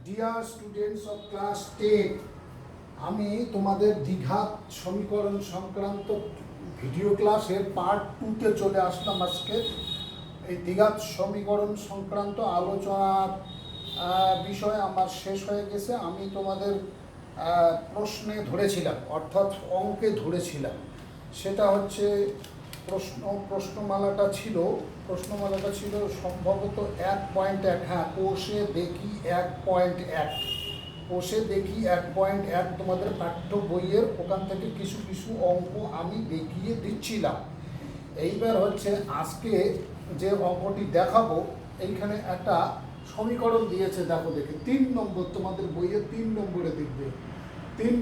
Dear students of class 10, আমি তোমাদের দ্বিঘাত সমীকরণ সংক্রান্ত ভিডিও ক্লাসের পার্ট 2তে চলে আসলাম। আজকে এই দ্বিঘাত সমীকরণ সংক্রান্ত আলোচনার বিষয় আমার শেষ হয়ে গেছে। আমি তোমাদের প্রশ্নে ধরেছিলাম, অর্থাৎ অঙ্কে ধরেছিলাম। সেটা হচ্ছে প্রশ্নমালাটা ছিল সম্ভবত 1.1। হ্যাঁ, কোষে দেখি 1.1, কোষে দেখি 1.1 তোমাদের পাঠ্য বইয়ের ওখান থেকে কিছু কিছু অঙ্ক আমি দেখিয়ে দিচ্ছিলাম। এইবার হচ্ছে আজকে যে অঙ্কটি দেখাবো, এইখানে একটা সমীকরণ দিয়েছে, দেখো দেখে 3 নম্বর, তোমাদের বইয়ে 3 নম্বরে দেখবে। 3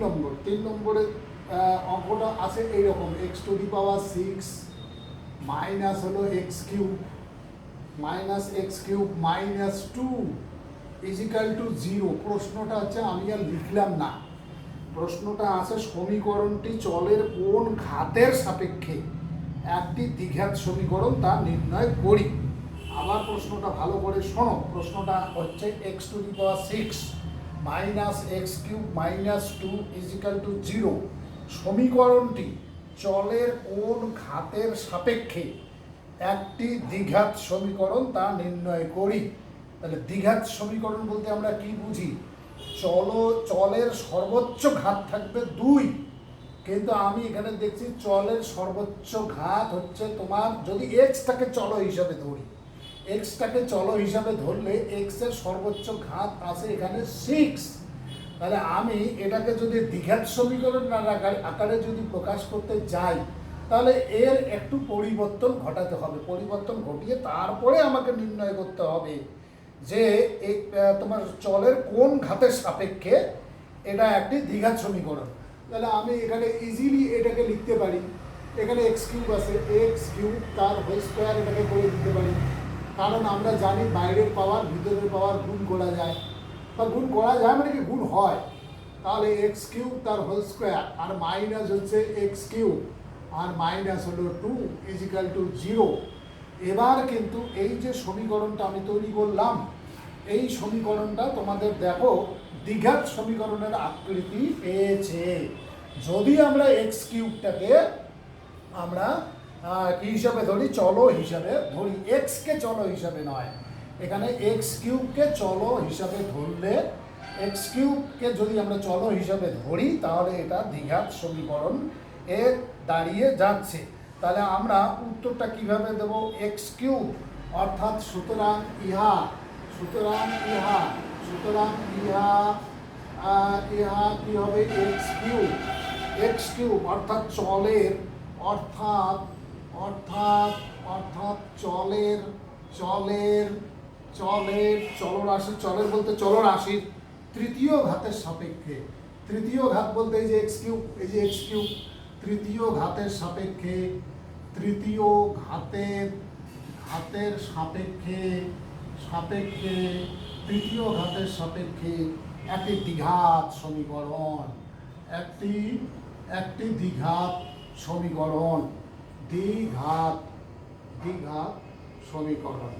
নম্বরে অঙ্কটা আছে এইরকম, x⁻6 মাইনাস হলো x³ -2 = 0। প্রশ্নটা হচ্ছে, আমি আর লিখলাম না, প্রশ্নটা আছে সমীকরণটি চলের কোন ঘাতের সাপেক্ষে একটি দ্বিঘাত সমীকরণ তা নির্ণয় করি। আবার প্রশ্নটা ভালো করে শোনো। প্রশ্নটা হচ্ছে x⁻6 -x³ -2 = 0 সমীকরণটি চলের কোন ঘাতের সাপেক্ষে একটি দ্বিঘাত সমীকরণ তা নির্ণয় করি। তাহলে দ্বিঘাত সমীকরণ বলতে আমরা কি বুঝি? চলের সর্বোচ্চ ঘাত থাকবে 2, কিন্তু আমি এখানে দেখছি চলের সর্বোচ্চ ঘাত হচ্ছে তোমার, যদি এক্সটাকে চল হিসাবে ধরি, এক্সটাকে চল হিসাবে ধরলে এক্সের সর্বোচ্চ ঘাত আছে এখানে 6। তাহলে আমি এটাকে যদি দ্বিঘাত সমীকরণ আকারে যদি প্রকাশ করতে যাই, তাহলে এর একটু পরিবর্তন ঘটাতে হবে। পরিবর্তন ঘটিয়ে তারপরে আমাকে নির্ণয় করতে হবে যে তোমার চলের কোন ঘাতের সাপেক্ষে এটা একটি দ্বিঘাত সমীকরণ। তাহলে আমি এখানে ইজিলি এটাকে লিখতে পারি, এখানে x³ আছে, x³ তার হোল স্কোয়ার এটাকে করে দিতে পারি। কারণ আমরা জানি বাইরের পাওয়ার ভিতরের পাওয়ার গুণ করা যায়, বা গুণ করা যায় মানে কি গুণ হয়। তাহলে x³ তার হোল স্কোয়ার আর মাইনাস হচ্ছে x³ আর মাইনাস হলো 2 = 0। এবার কিন্তু এই যে সমীকরণটা আমি তৈরি করলাম, এই সমীকরণটা তোমাদের দেখো দ্বিঘাত সমীকরণের আকৃতি পেয়েছে। যদি আমরা x³ আমরা কি হিসাবে ধরি? চল হিসাবে ধরি, এক্সকে চল হিসাবে নয়। এখানে x³ চল হিসাবে ধরলে, x³ যদি আমরা চল হিসাবে ধরি, তাহলে এটা দ্বিঘাত সমীকরণ এ দাঁড়িয়ে যাচ্ছে। তাহলে আমরা উত্তরটা কিভাবে দেব? x³ অর্থাৎ সুতরাং ইহা কি হবে? x³ অর্থাৎ চলের চলের বলতে চলরাশির তৃতীয় ঘাতের সাপেক্ষে, তৃতীয় ঘাত বলতে এই যে x³ তৃতীয় ঘাতের সাপেক্ষে, তৃতীয় ঘাতের সাপেক্ষে তৃতীয় ঘাতের সাপেক্ষে একটি দ্বিঘাত সমীকরণ, একটি দ্বিঘাত সমীকরণ, দ্বিঘাত সমীকরণ।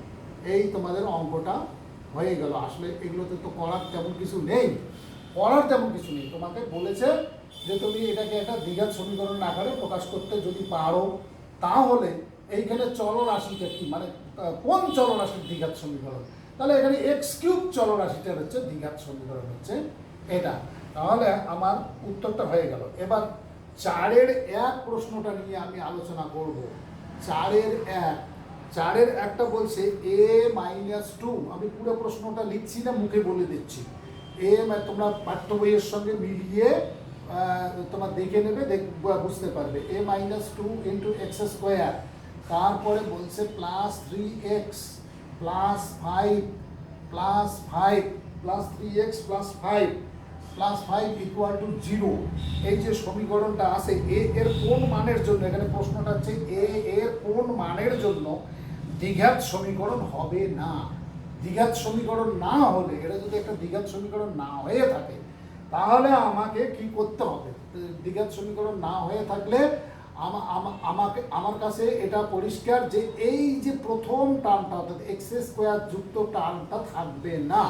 এই তোমাদের অঙ্কটা হয়ে গেল। আসলে এগুলোতে তো করার তেমন কিছু নেই, তোমাকে বলেছে যে তুমি এটাকে একটা দ্বিঘাত সমীকরণ আকারে প্রকাশ করতে যদি পারো, তাহলে এইখানে চলরাশিটা কি, মানে কোন চলরাশির দ্বিঘাত সমীকরণ, তাহলে এখানে x³ চলরাশিটার হচ্ছে দ্বিঘাত সমীকরণ হচ্ছে এটা। তাহলে আমার উত্তরটা হয়ে গেল। এবার 4-এর 1 প্রশ্নটা নিয়ে আমি আলোচনা করব। 4-এর 1টা বলছে a-2। আমি পুরো প্রশ্নটা লিখছি না, মুখে বলে দিচ্ছি। তোমরা পাঠ্য বইয়ের সঙ্গে মিলিয়ে তোমরা দেখে নেবে, বুঝতে পারবে। a-2 × x², তারপরে বলছে +3x +5 +3x +5 = 0। এই যে সমীকরণটা আছে এর কোন মানের জন্য, এখানে প্রশ্নটা হচ্ছে এর কোন মানের জন্য দ্বিঘাত সমীকরণ হবে না। দ্বিঘাত সমীকরণ না হলে, এটা যদি একটা দ্বিঘাত সমীকরণ না হয়ে থাকে, তাহলে আমাকে কি করতে হবে? দ্বিঘাত সমীকরণ না হয়ে থাকলে আমার কাছে এটা পরিষ্কার যে এই যে প্রথম টার্মটা অর্থাৎ x² যুক্ত টার্মটা থাকবে না।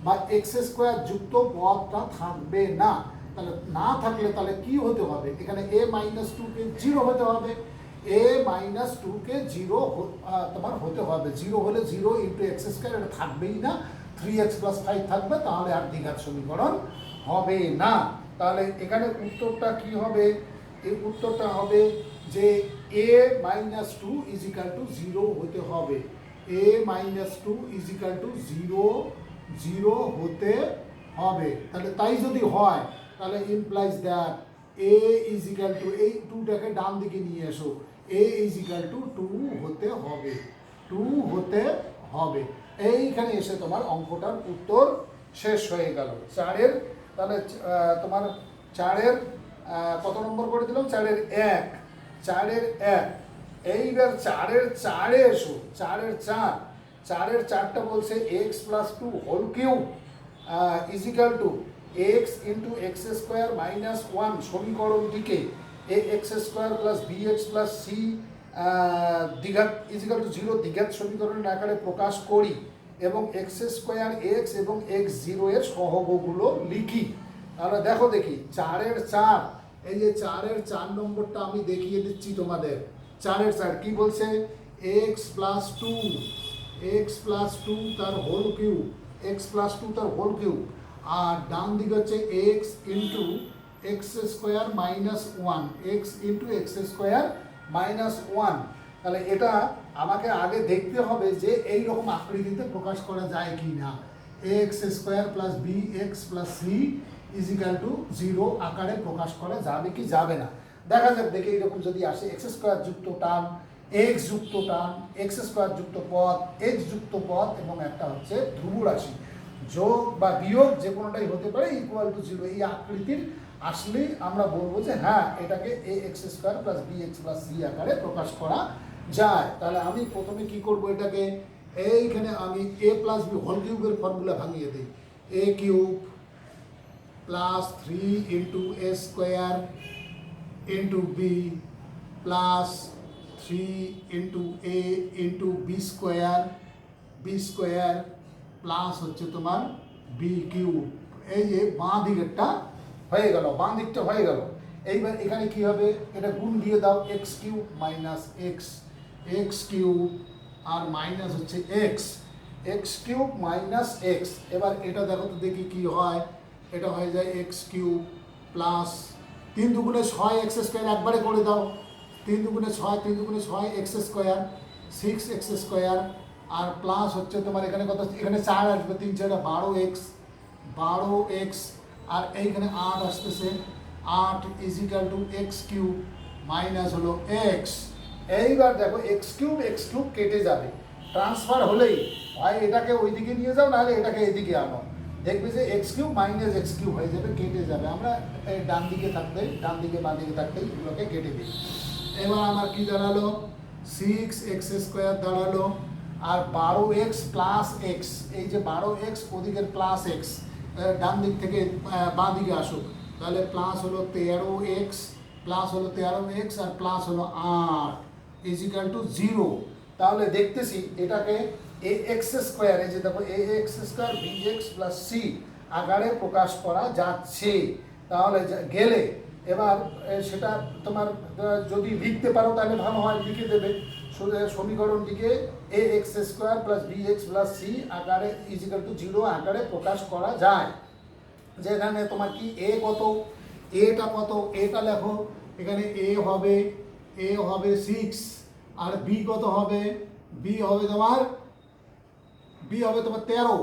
বা এক্স স্কোয়ার যুক্ত পদটা থাকবে না। তাহলে না থাকলে তাহলে কি হতে হবে, এখানে a মাইনাস টুকে জিরো হতে হবে, a মাইনাস টুকে জিরো তোমার হতে হবে। জিরো হলে জিরো ইন্টু এক্স স্কোয়ার, এটা থাকবেই না, 3x প্লাস 5 থাকবে, তাহলে আর দ্বিঘাত সমীকরণ হবে না। তাহলে এখানে উত্তরটা কি হবে, এই উত্তরটা হবে যে a minus two is equal to zero হতে হবে, a minus two is equal to zero zero হতে হবে। তাহলে তাই যদি হয় তাহলে implies that a is equal to, এই টুটাকে ডান দিকে নিয়ে এসো, a ইজ ইকাল টু 2 হতে হবে, 2 হতে হবে। এইখানে এসে তোমার অঙ্কটার উত্তর শেষ হয়ে গেল। চারের তাহলে তোমার চারের কত নম্বর করে দিলাম, চারের 1, চারের 1। এইবার চারের 4-এ এসো, চারের 4, চারের 4টা বলছে x plus two whole cube is equal to x into x square minus 1 সমীকরণটিকে a x square plus B x plus c দ্বিঘাত ইজ ইকাল টু 0 দ্বিঘাত সমীকরণের আকারে প্রকাশ করি এবং এক্স স্কোয়ার এক্স এবং এক্স জিরো এর সহগগুলো লিখি। তাহলে দেখো দেখি চারের 4, এই যে চারের 4 নম্বরটা আমি দেখিয়ে দিচ্ছি তোমাদের। চারের 4 কি বলছে, x plus two, x plus two তার whole cube, x plus two তার হোল কিউব, আর ডান দিকে হচ্ছে x into x square minus 1, x into x square minus 1। তাহলে এটা আমাকে আগে দেখতে হবে যে এই রকম আকৃতিতে প্রকাশ করা যায় কি না। X square plus B x plus C is equal to 0 আকারে প্রকাশ করা যাবে কি যাবে না, দেখা যাক। দেখে এইরকম যদি আসে এক্স স্কোয়ার যুক্ত টার্ম, এক্স যুক্ত টার্ম, এক্স স্কোয়ার যুক্ত পদ, এক্স যুক্ত পদ এবং একটা হচ্ছে ধ্রুব রাশি, যোগ বা বিয়োগ যে কোনোটাই হতে পারে, ইকুয়াল টু 0, এই আকৃতির আসলেই আমরা বলবো যে হ্যাঁ এটাকে a x square plus B x plus c আকারে প্রকাশ করা যায়। তাহলে আমি প্রথমে কি করব, এটাকে এইখানে আমি এ প্লাস বি হোল কিউবের ফর্মুলা ভাঙিয়ে দিই, a cube plus 3 into a square into b plus 3 into a into b square plus হচ্ছে তোমার বি কিউব। এই যে বাঁ দিকেরটা হয়ে গেল, বাঁ দিকটা হয়ে গেল। এইবার এখানে কি হবে, এটা গুণ দিয়ে দাও, x cube minus x, x cube আর মাইনাস হচ্ছে x, x cube minus x. এবার এটা দেখো তো দেখি কি হয়, এটা হয়ে যায় এক্স কিউব প্লাস 3 দুগুণে 6 এক্স স্কোয়ার, একবারে করে দাও, 3 দুগুণে 6, 3 দুগুণে 6 এক্স স্কোয়ার, 6 এক্স স্কোয়ার, আর প্লাস হচ্ছে তোমার এখানে কত, এখানে 4 আসবে, 3 4 12 এক্স, আর এইখানে 8 আসতেছে, 8 is equal to x cube minus হলো এক্স। এইবার দেখো এক্স কিউব কেটে যাবে, ট্রান্সফার হলেই হয় এটাকে ওইদিকে নিয়ে যাও, নাহলে এটাকে এদিকে আনো, দেখবে যে x cube minus x cube হয়ে যাবে, কেটে যাবে। আমরা এই ডান দিকে থাকতেই, ডান দিকে বাঁ দিকে থাকতেই এগুলোকে কেটে দিই। এবার আমার কি দাঁড়ালো, 6 এক্স স্কোয়ার দাঁড়ালো, আর 12 এক্স প্লাস এক্স, এই যে 12 এক্স ওদিকের প্লাস এক্স, ডান দিক থেকে বাঁ দিকে আসুক, তাহলে প্লাস হলো 13 এক্স, প্লাস হলো 13 এক্স আর প্লাস হলো 8 ইজ ইকাল টু 0। তাহলে দেখতেছি এটাকে এ এক্স স্কোয়ার, এই যে দেখো a x square b x plus c আকারে প্রকাশ করা যাচ্ছে। তাহলে গেলে এবার সেটা তোমার যদি লিখতে পারো তাহলে ভালো হয়, লিখে দেবে সমীকরণটিকে a x square plus B x plus c আকারে ইজ ইকাল টু 0 আকারে প্রকাশ করা যায়। যেখানে তোমার কি এ কত, এটা কত, এটা লেখো, এখানে এ হবে 6, আর বি কত হবে, বি হবে তোমার 13,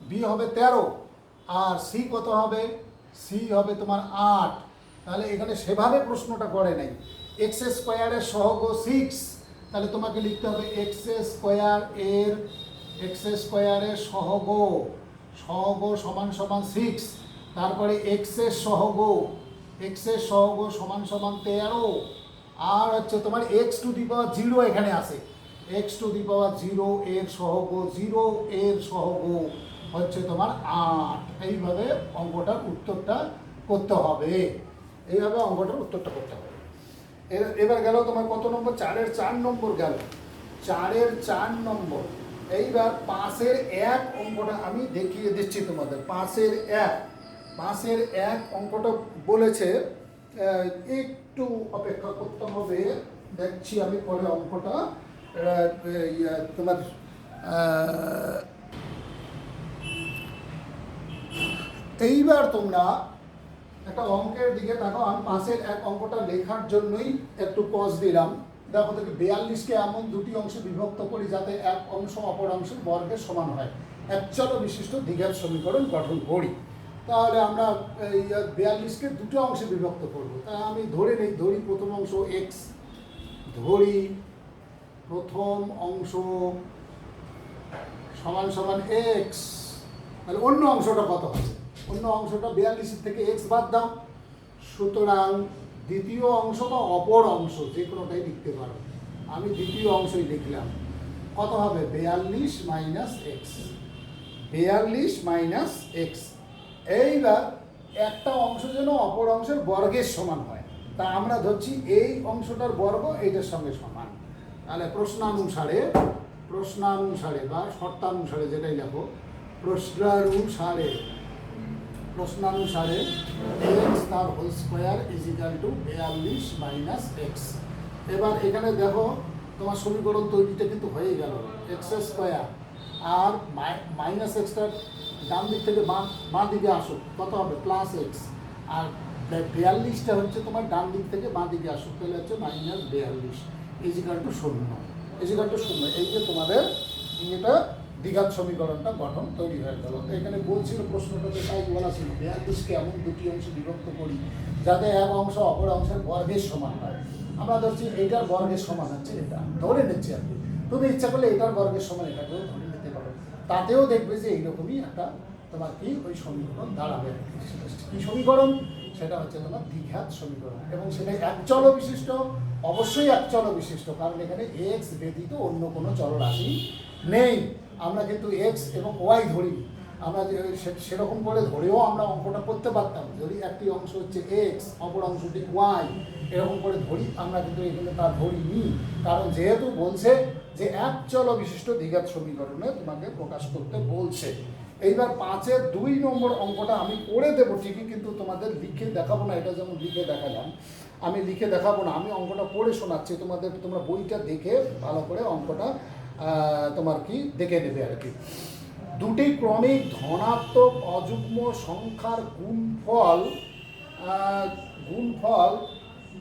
বি হবে 13, আর সি কত হবে, সি হবে তোমার 8। তাহলে এখানে সেভাবে প্রশ্নটা করে নাই, এক্স স্কোয়ারের সহগ 6, তাহলে তোমাকে লিখতে হবে এক্স স্কোয়ারের সহগ সমান সমান 6, তারপরে এক্স এর সহগ সমান সমান 13, আর হচ্ছে তোমার এক্স টু দি পাওয়ার 0 এখানে আছে, এক্স টু দি পাওয়ার 0 এর সহগ 0 এর সহগ হচ্ছে তোমার 8। এইভাবে অঙ্কটার উত্তরটা করতে হবে, এইভাবে অঙ্কটার উত্তরটা করতে হবে। এবার গেল তোমার কত নম্বর, 4-এর 4 নম্বর গেল, 4-এর 4 নম্বর। এইবার 5-এর 1 অঙ্কটা আমি দেখিয়ে দিচ্ছি তোমাদের। 5-এর 1 অঙ্কটা বলেছে, একটু অপেক্ষা করতে হবে, দেখছি আমি পরে অঙ্কটা। তোমার এইবার তোমরা একটা অঙ্কের দিকে দেখো। আমি 5-এর 1 অঙ্কটা লেখার জন্যই একটু পজ দিলাম। দেখো থেকে 42কে এমন দুটি অংশে বিভক্ত করি যাতে এক অংশ অপর অংশের বর্গের সমান হয়, একচল বিশিষ্ট দ্বিঘাত সমীকরণ গঠন করি। তাহলে আমরা এই 42কে দুটো অংশে বিভক্ত করব। তা আমি ধরি প্রথম অংশ এক্স, ধরি প্রথম অংশ সমান সমান এক্স। তাহলে অন্য অংশটা কত হবে? অন্য অংশটা 42 থেকে এক্স বাদ দাও, সুতরাং দ্বিতীয় অংশ বা অপর অংশ যে কোনোটাই লিখতে পারো। আমি দ্বিতীয় অংশই লিখলাম। কত হবে? 42 মাইনাস এক্স, 42 মাইনাস এক্স। এইবার একটা অংশ যেন অপর অংশের বর্গের সমান হয়, তা আমরা ধরছি এই অংশটার বর্গ এইটার সঙ্গে সমান। তাহলে প্রশ্নানুসারে বা শর্তানুসারে যেটাই লেখো, প্রশ্নানুসারে এক্স তার whole square is equal to 42 minus x. এবার এখানে দেখো তোমার সমীকরণ তৈরিটা কিন্তু হয়ে গেল। এক্স স্কোয়ার আর মাইনাস এক্সটার ডান দিক থেকে বাঁ দিকে আসুক, কত হবে? Plus x. আর 42টা হচ্ছে তোমার ডান দিক থেকে বাঁ দিকে আসুক, তাহলে হচ্ছে মাইনাস 42 ইজ ইকাল টু 0। এই যে তোমাদের এটা দ্বিঘাত সমীকরণটা গঠন তৈরি হয়ে গেল। তো এখানে বলছিল প্রশ্নটাতে তাই বলা ছিল 42কে এমন দুটি অংশে বিভক্ত করি যাতে এক অংশ অপর অংশের বর্গের সমান হয়। আমরা ধরছি এইটার বর্গের সমান হচ্ছে এটা, ধরে নিচ্ছি আর কি। তুমি ইচ্ছা করলে এটার বর্গের সমান এটাকেও ধরে নিতে পারো, তাতেও দেখবে যে এইরকমই একটা তোমার কি ওই সমীকরণ দাঁড়াবে। কি সমীকরণ? সেটা হচ্ছে তোমার দ্বিঘাত সমীকরণ, এবং সেটা একচল বিশিষ্ট, অবশ্যই একচল বিশিষ্ট, কারণ এখানে এক্স ব্যতীত অন্য কোনো চলরাশি নেই। আমরা কিন্তু এক্স এবং ওয়াই ধরি, আমরা সেরকম করে ধরেও আমরা অঙ্কটা করতে পারতাম। যদি একটি অংশ হচ্ছে এক্স, অপর অংশটি ওয়াই, এরকম করে ধরি, আমরা কিন্তু এখানে তা ধরিনি, কারণ যেহেতু বলছে যে একচল বিশিষ্ট দ্বিঘাত সমীকরণে তোমাকে প্রকাশ করতে বলছে। এইবার 5-এর 2 নম্বর অঙ্কটা আমি করে দেবো ঠিকই, কিন্তু তোমাদের লিখে দেখাবো না। এটা যেমন লিখে দেখালাম, আমি লিখে দেখাবো না, আমি অঙ্কটা পড়ে শোনাচ্ছি তোমাদের। তোমরা বইটা দেখে ভালো করে অঙ্কটা তোমার কি দেখে নেবে আর কি। দুটি ক্রমিক ধনাত্মক অযুগ্ম সংখ্যার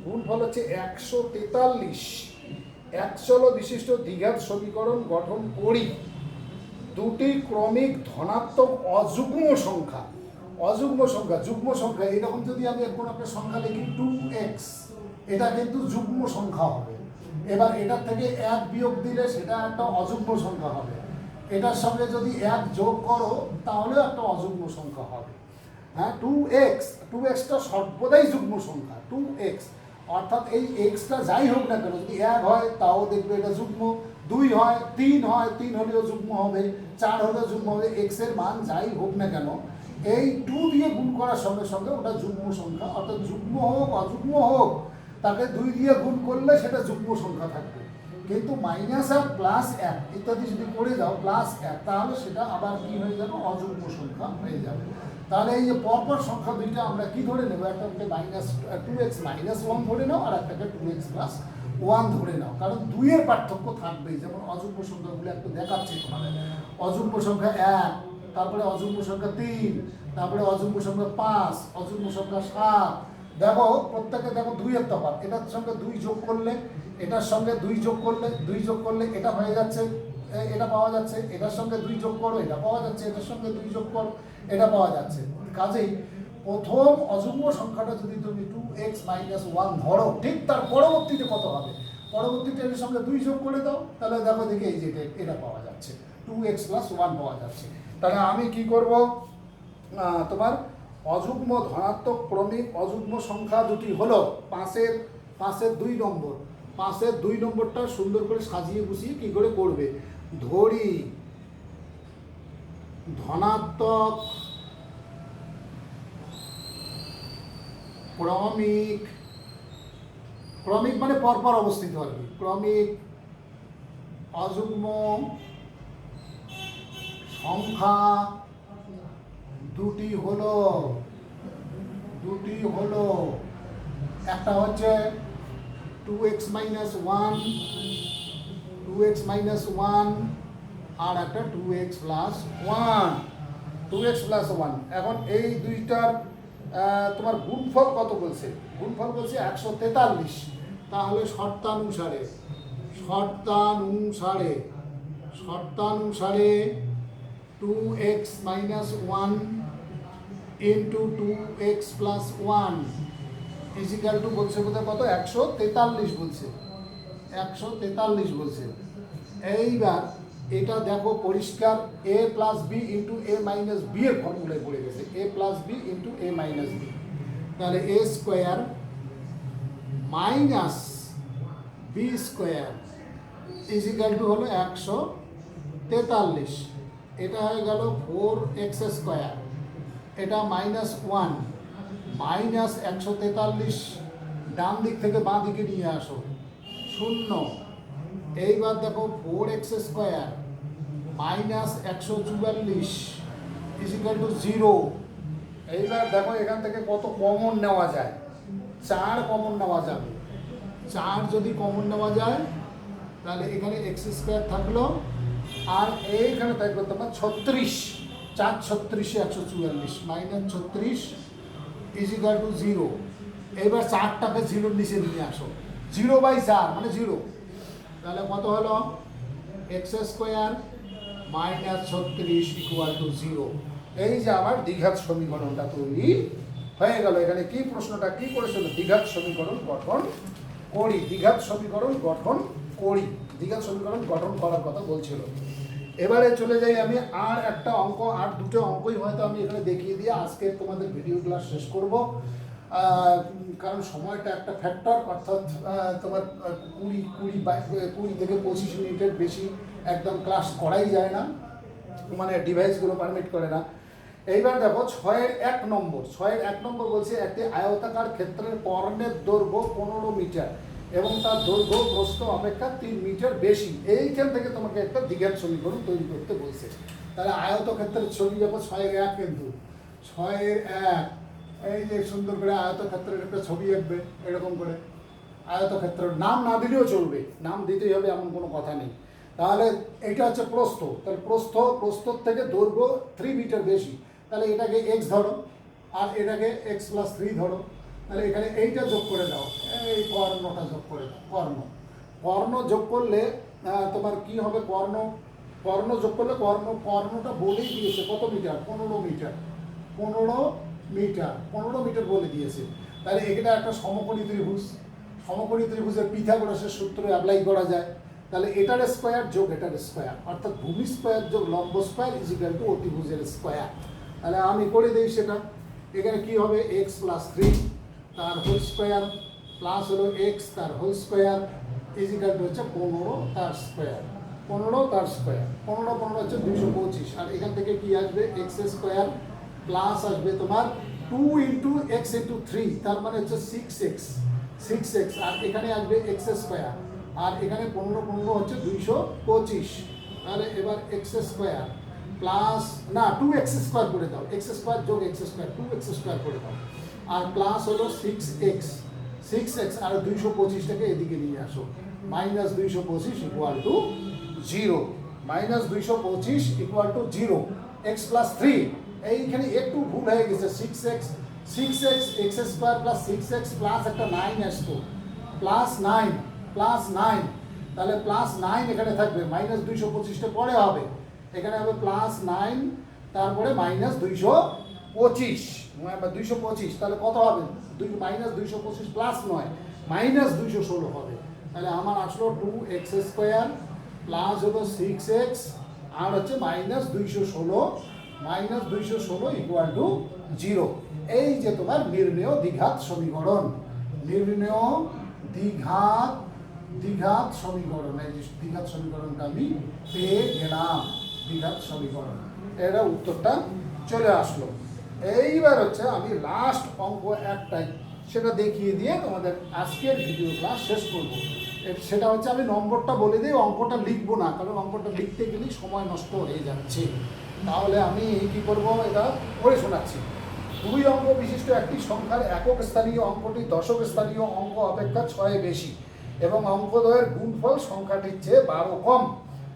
গুণফল হচ্ছে 143 একচল বিশিষ্ট দ্বিঘাত সমীকরণ গঠন করি। দুটি ক্রমিক ধনাত্মক অযুগ্ম সংখ্যা, যুগ্ম সংখ্যা এরকম যদি আমি কোনো একটা সংখ্যা লিখি 2x, এটা কিন্তু যুগ্ম সংখ্যা হবে। এবার এটার থেকে 1 বিয়োগ দিলে সেটা একটা অযুগ্ম সংখ্যা হবে। এটার সঙ্গে যদি 1 যোগ করো তাহলেও একটা অযুগ্ম সংখ্যা হবে। হ্যাঁ, 2xটা সর্বদাই যুগ্ম সংখ্যা। 2x অর্থাৎ এই এক্সটা যাই হোক না কেন, যদি 1 হয় তাও দেখবে এটা যুগ্ম, 2 হয়, 3 হয়, 3 হলেও যুগ্ম হবে, 4 হলেও যুগ্ম হবে। এক্সের মান যাই হোক না কেন, এই 2 দিয়ে গুণ করার সঙ্গে সঙ্গে ওটা যুগ্ম সংখ্যা। অর্থাৎ যুগ্ম হোক অযুগ্ম হোক, তাকে 2 দিয়ে গুণ করলে সেটা যুগ্ম সংখ্যা থাকবে। কিন্তু মাইনাস আর প্লাস 1 ইত্যাদি যদি করে দাও +1, তাহলে সেটা আবার কি হয়ে যাবে? অযুগ্ম সংখ্যা হয়ে যাবে। তাহলে এই যে পরপর সংখ্যা দুইটা আমরা কি ধরে নেব? একটাকে -2x - 1 ধরে নাও, আর একটাকে 2x + 1 ধরে নাও, কারণ 2 এর পার্থক্য থাকবেই। যেমন অযুগ্ম সংখ্যাগুলো একটু দেখাচ্ছি তোমাদের। অযুগ্ম সংখ্যা 1, তারপরে অযুগ্ম সংখ্যা 3, তারপরে অযুগ্ম সংখ্যা 5, অযুগ্ম সংখ্যা 7। দেখো প্রত্যেকে দেখো 2 এর তফাৎ। এটার সঙ্গে 2 যোগ করলে, এটার সঙ্গে 2 যোগ করলে এটা হয়ে যাচ্ছে, এটা পাওয়া যাচ্ছে। এটার সঙ্গে 2 যোগ করো, এটা পাওয়া যাচ্ছে। এটার সঙ্গে 2 যোগ করো, এটা পাওয়া যাচ্ছে। কাজেই প্রথম অযুগ্ম সংখ্যাটা যদি তুমি 2x - 1 ধরো, ঠিক তার পরবর্তীতে কত হবে? পরবর্তীতে এর সঙ্গে 2 যোগ করে দাও, তাহলে দেখো দেখি এই যে এটা পাওয়া যাচ্ছে, 2x + 1 পাওয়া যাচ্ছে। তাহলে আমি কি করব? তোমার অযুগ্ম ধনাত্মক ক্রমিক অযুগ্ম সংখ্যা দুটি হলো 5-এর 2 নম্বর। 5-এর 2 নম্বরটা সুন্দর করে সাজিয়ে গুছিয়ে কি করে করবে? ধরি ধনাত্মক ক্রমিক মানে পরপর অবস্থিত আর কি, ক্রমিক অযুগ্ম সংখ্যা দুটি হলো একটা হচ্ছে 2x minus 1 আর একটা 2x plus 1 এখন এই দুইটার তোমার গুণফল কত বলছে? গুণফল বলছে 143। তাহলে শর্তানুসারে 2x minus 1 into 2x plus 1 is equal to বলছে কোথায় কত? 143 বলছে। এইবার এটা দেখো পরিষ্কার, a plus b into a minus b এর ফর্মুলায় পড়ে গেছে, a plus b into a minus b। তাহলে a square minus b square is equal to হলো 143। এটা হয়ে গেল 4x স্কয়ার, এটা মাইনাস 1 মাইনাস 143 ডান দিক থেকে বাঁ দিকে নিয়ে আসো 0। এইবার দেখো 4x square minus 144 is equal two 0। এইবার দেখো এখান থেকে কত কমন নেওয়া যায়? 4 কমন নেওয়া যাবে। 4 যদি কমন নেওয়া যায় তাহলে এখানে x স্কয়ার থাকলো আর এইখানে থাকলো তোমার 36। 4 36 144 মাইনাস 36 ইজ ইকুয়াল টু 0। এবার 4টাকে 0-র নিচে নিয়ে আসো, 0/4 মানে 0। তাহলে কত হলো? x square minus 36 equal to 0। এই যে আমার দ্বিঘাত সমীকরণটা তৈরি হয়ে গেল। এখানে কি প্রশ্নটা কি করেছিল? দ্বিঘাত সমীকরণ গঠন করার কথা বলছিল। এবারে চলে যাই আমি আর একটা অঙ্ক, আর দুটো অঙ্কই হয়তো আমি এখানে দেখিয়ে দিয়ে আজকে তোমাদের ভিডিও ক্লাস শেষ করব। কারণ সময়টা একটা ফ্যাক্টর, অর্থাৎ তোমার 20 থেকে 25 মিনিটের বেশি একদম ক্লাস করাই যায় না, মানে ডিভাইসগুলো পারমিট করে না। এইবার দেখো 6-এর 1 নম্বর বলছে একটি আয়তাকার ক্ষেত্রের কর্ণের দৈর্ঘ্য 15 মিটার এবং তার দৈর্ঘ্য প্রস্থ অপেক্ষা 3 মিটার বেশি। এইখান থেকে তোমাকে একটা দ্বিঘাত সমীকরণ তৈরি করতে বলছে। তাহলে আয়তক্ষেত্রের ছবি দেখো 6-এর 1, কিন্তু 6-এর 1 এই যে সুন্দর করে আয়তক্ষেত্রের একটা ছবি আঁকবে এরকম করে। আয়তক্ষেত্রের নাম না দিলেও চলবে, নাম দিতেই হবে এমন কোনো কথা নেই। তাহলে এটা হচ্ছে প্রস্থ, তাহলে প্রস্থর থেকে দৈর্ঘ্য 3 মিটার বেশি। তাহলে এটাকে x ধরো আর এটাকে x + 3 ধরো। তাহলে এখানে এইটা যোগ করে দাও, এই কর্ণটা যোগ করে দাও। কর্ণ যোগ করলে তোমার কি হবে? কর্ণ যোগ করলে কর্ণটা বলেই দিয়েছে কত মিটার? 15 মিটার বলে দিয়েছে। তাহলে এটা একটা সমকোণী ত্রিভুজের পিথাগোরাসের সূত্র অ্যাপ্লাই করা যায়। তাহলে এটার স্কয়ার যোগ এটার স্কয়ার, অর্থাৎ ভূমি স্কয়ার যোগ লম্ব স্কয়ার ইজ ইকুয়াল টু অতিভুজের স্কয়ার। তাহলে আমি করে দিই সেটা। এখানে কি হবে? x + 3 তার হোল স্কয়ার প্লাস হলো x তার whole square is equal to হচ্ছে 15 তার স্কয়ার। 15 হচ্ছে 225। আর এখান থেকে কি আসবে? x স্কয়ার প্লাস আসবে তোমার 2 × x × 3, তার মানে হচ্ছে 6x। আর এখানে আসবে x স্কয়ার, আর এখানে 15 হচ্ছে 225। তাহলে এবার x স্কয়ার প্লাস না 2x স্কয়ার করে দাও, x স্কয়ার যোগ x স্কয়ার 2x স্কয়ার করে দাও, আর প্লাস হলো 6x আর 225টাকে এদিকে নিয়ে আসো। -225 = 0। -225 = 0। x + 3 এইখানে একটু ভুল হয়ে গেছে। 6x x square plus 6x plus একটা 9 আসতো, +9 তাহলে +9 এখানে থাকবে। -225টা পরে হবে, এখানে হবে +9 তারপরে -225 তাহলে কত হবে? -225 +9 -216 হবে। তাহলে আমার আসলো 2x স্কয়ার প্লাস হলো 6x আর হচ্ছে -216 = 0। এই যে তোমার নির্ণেয় দ্বিঘাত সমীকরণ। এই যে দ্বিঘাত সমীকরণটা আমি পেয়ে গেলাম। দ্বিঘাত সমীকরণ, এরা উত্তরটা চলে আসলো। এইবার হচ্ছে আমি লাস্ট অঙ্ক একটাই, সেটা দেখিয়ে দিয়ে তোমাদের আজকের ভিডিও ক্লাস শেষ করব। সেটা হচ্ছে আমি নম্বরটা বলে দিই, অঙ্কটা লিখবো না, কারণ অঙ্কটা লিখতে গেলেই সময় নষ্ট হয়ে যাচ্ছে। তাহলে আমি কি করব, এটা পড়ে শোনাচ্ছি। 2 অঙ্ক বিশিষ্ট একটি সংখ্যার একক স্থানীয় অঙ্কটি দশক স্থানীয় অঙ্ক অপেক্ষা 6 বেশি এবং অঙ্কদ্বয়ের গুণফল সংখ্যাটির চেয়ে 12 কম।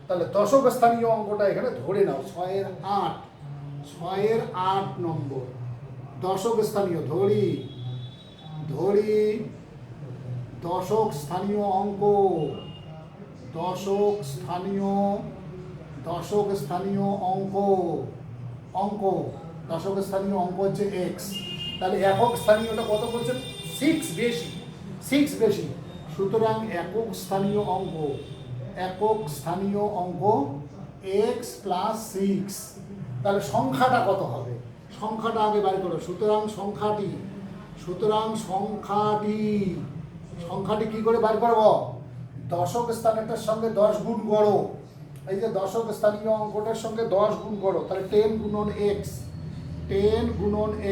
তাহলে দশক স্থানীয় অঙ্কটা এখানে ধরে নাও, 6 এর 8 নম্বর দশক স্থানীয় ধরি দশক স্থানীয় অঙ্ক, দশক স্থানীয় অঙ্ক দশক স্থানীয় অঙ্ক হচ্ছে এক্স। তাহলে একক স্থানীয়টা কত বলছে, 6 বেশি। সুতরাং একক স্থানীয় অঙ্ক এক্স প্লাস 6। তাহলে সংখ্যাটা কত হবে, সংখ্যাটা আগে বাড়ি করো। সুতরাং সংখ্যাটি কি করে বার করব, দশক স্থানীয়টার সঙ্গে 10 গুণ করো। এই যে দশক স্থানীয় অঙ্কটার সঙ্গে 10 গুণ করো, তাহলে 10 গুণন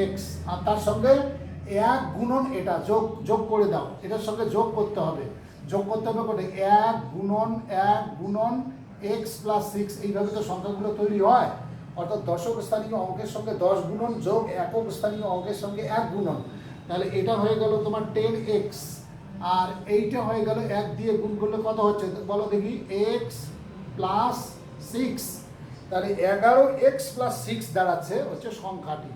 এক্স, আর তার সঙ্গে 1 গুণন এটা যোগ করে দাও। এটার সঙ্গে যোগ করতে হবে করে 1 গুণন এক্স প্লাস 6। এইভাবে তো সংখ্যাগুলো তৈরি হয়। অর্থাৎ দশক স্থানীয় অঙ্কের সঙ্গে 10 গুণন যোগ একক স্থানীয় অঙ্কের সঙ্গে 1 গুণন। তাহলে এটা হয়ে গেল তোমার 10x, আর এইটা হয়ে গেল 1 দিয়ে গুণ করলে কত হচ্ছে বলো দেখি, এক্স প্লাস 6। তাহলে 11x প্লাস 6 দাঁড়াচ্ছে হচ্ছে সংখ্যাটি।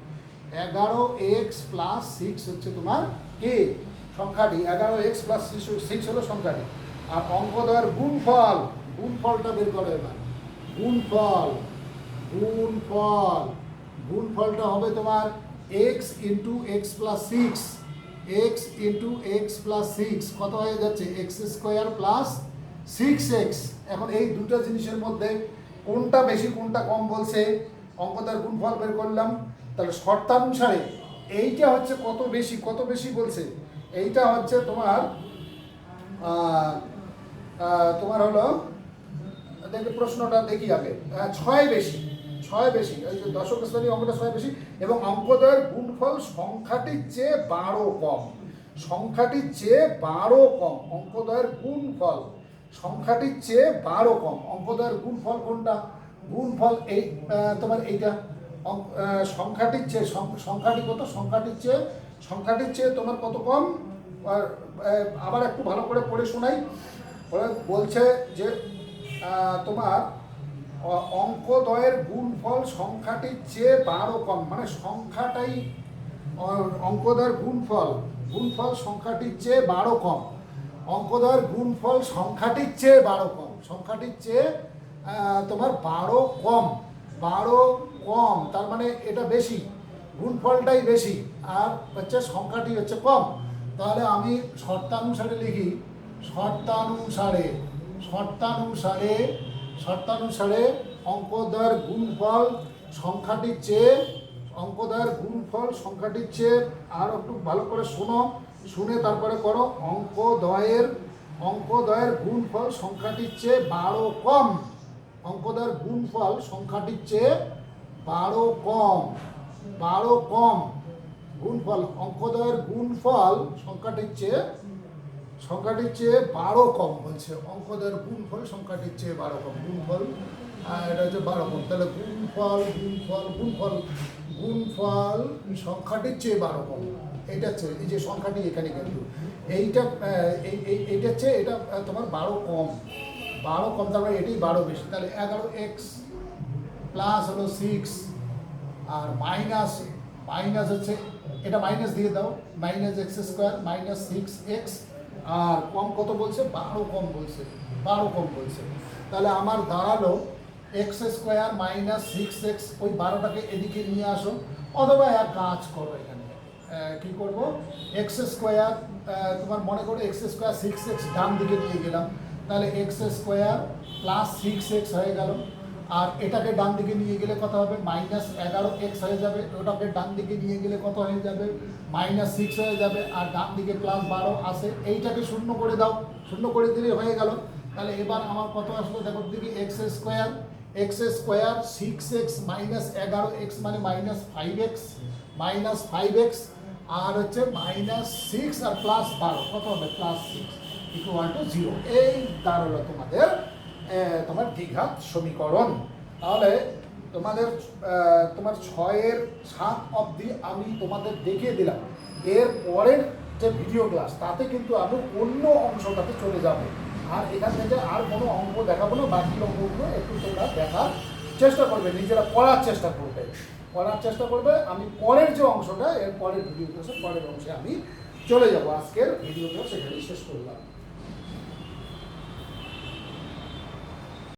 11x প্লাস 6 হচ্ছে তোমার কি সংখ্যাটি, 11x প্লাস 6 হলো সংখ্যাটি। আর অঙ্কদ্বয়ের গুণফলটা বের করো এবার। গুণফলটা হবে তোমার x ইন্টু এক্স প্লাস 6 কত হয়ে যাচ্ছে, এক্স স্কোয়ার প্লাস 6x। এখন এই দুটো জিনিসের মধ্যে কোনটা বেশি কোনটা কম বলছে, অঙ্কটার গুণফল বের করলাম। তাহলে শর্তানুসারে এইটা হচ্ছে কত বেশি বলছে, এইটা হচ্ছে তোমার হলো, দেখি প্রশ্নটা দেখি আগে, 6 বেশি। এই যে দশক স্থানীয় অঙ্কটা 6 বেশি এবং অঙ্কদ্বয়ের গুণফল সংখ্যাটির চেয়ে 12 কম। অঙ্কদ্বয়ের গুণফল সংখ্যাটির চেয়ে 12 কম। অঙ্কদ্বয়ের গুণফল কোনটা, গুণফল এই তোমার এইটা সংখ্যাটি কত, সংখ্যাটির চেয়ে তোমার কত কম। আবার একটু ভালো করে পড়ে শোনাই। বলছে যে তোমার অঙ্কদ্বয়ের গুণফল সংখ্যাটির চেয়ে 12 কম, মানে সংখ্যাটাই অঙ্কদ্বয়ের গুণফল সংখ্যাটির চেয়ে 12 কম। অঙ্কদ্বয়ের গুণফল সংখ্যাটির চেয়ে 12 কম, তোমার 12 কম, তার মানে এটা বেশি, গুণফলটাই বেশি আর হচ্ছে সংখ্যাটি হচ্ছে কম। তাহলে আমি শর্তানুসারে লিখি, শর্তানুসারে অঙ্কদ্বয়ের গুণফল সংখ্যাটির চেয়ে আর একটু ভালো করে শুনে তারপরে করো। অঙ্কদ্বয়ের গুণফল সংখ্যাটির চেয়ে 12 কম। অঙ্কদ্বয়ের গুণফল সংখ্যাটির চেয়ে 12 কম। গুণফল অঙ্কদ্বয়ের গুণফল সংখ্যাটির চেয়ে 12 কম বলছে। অঙ্কদ্বয়ের গুণফল সংখ্যাটির চেয়ে 12 কম, গুণফল এটা হচ্ছে 12 কম। তাহলে গুণফল সংখ্যাটির চেয়ে 12 কম। এইটা হচ্ছে এই যে সংখ্যাটি এখানে, কিন্তু এইটা হচ্ছে এটা তোমার 12 কম, তারপরে এটাই 12 বেশি। তাহলে 11x প্লাস হলো 6 আর মাইনাস হচ্ছে এটা মাইনাস দিয়ে দাও, minus x square minus 6x। আর কম কত বলছে, 12 কম বলছে। তাহলে আমার দাঁড়ালো এক্স স্কোয়ার মাইনাস 6x। ওই 12টাকে এদিকে নিয়ে আসো, অথবা এক কাজ করো, এখানে কি করব, এক্স স্কোয়ার তোমার মনে করো এক্স স্কোয়ার 6x ডান দিকে নিয়ে গেলাম, তাহলে এক্স স্কোয়ার প্লাস 6x হয়ে গেল। আর এটাকে ডান দিকে নিয়ে গেলে কত হবে, মাইনাস 11x হয়ে যাবে। ওটাকে ডান দিকে নিয়ে গেলে কত হয়ে যাবে, মাইনাস 6 হয়ে যাবে। আর ডান দিকে প্লাস 12 আসে, এইটাকে শূন্য করে দাও, শূন্য করে দিলে হয়ে গেল। তাহলে এবার আমার কত আসলো দেখো দিকে, x square 6x minus 11x মানে মাইনাস 5x আর হচ্ছে মাইনাস 6 আর প্লাস 12 কত হবে, প্লাস 6 ইকুয়াল টু 0। এই দাঁড়ালো তোমার দ্বিঘাত সমীকরণ। তাহলে তোমার 6-এর 7 অবধি আমি তোমাদের দেখিয়ে দিলাম। এর পরের যে ভিডিও ক্লাস তাতে কিন্তু আমি অন্য অংশটাতে চলে যাব, আর এখান থেকে আর কোনো অঙ্ক দেখাবো না। বাকি অঙ্কগুলো একটু তোমরা দেখার চেষ্টা করবে, নিজেরা পড়ার চেষ্টা করবে। আমি পরের যে অংশটা, এর পরের ভিডিও ক্লাসে পরের অংশে আমি চলে যাব। আজকের ভিডিও ক্লাস এখানেই শেষ করলাম।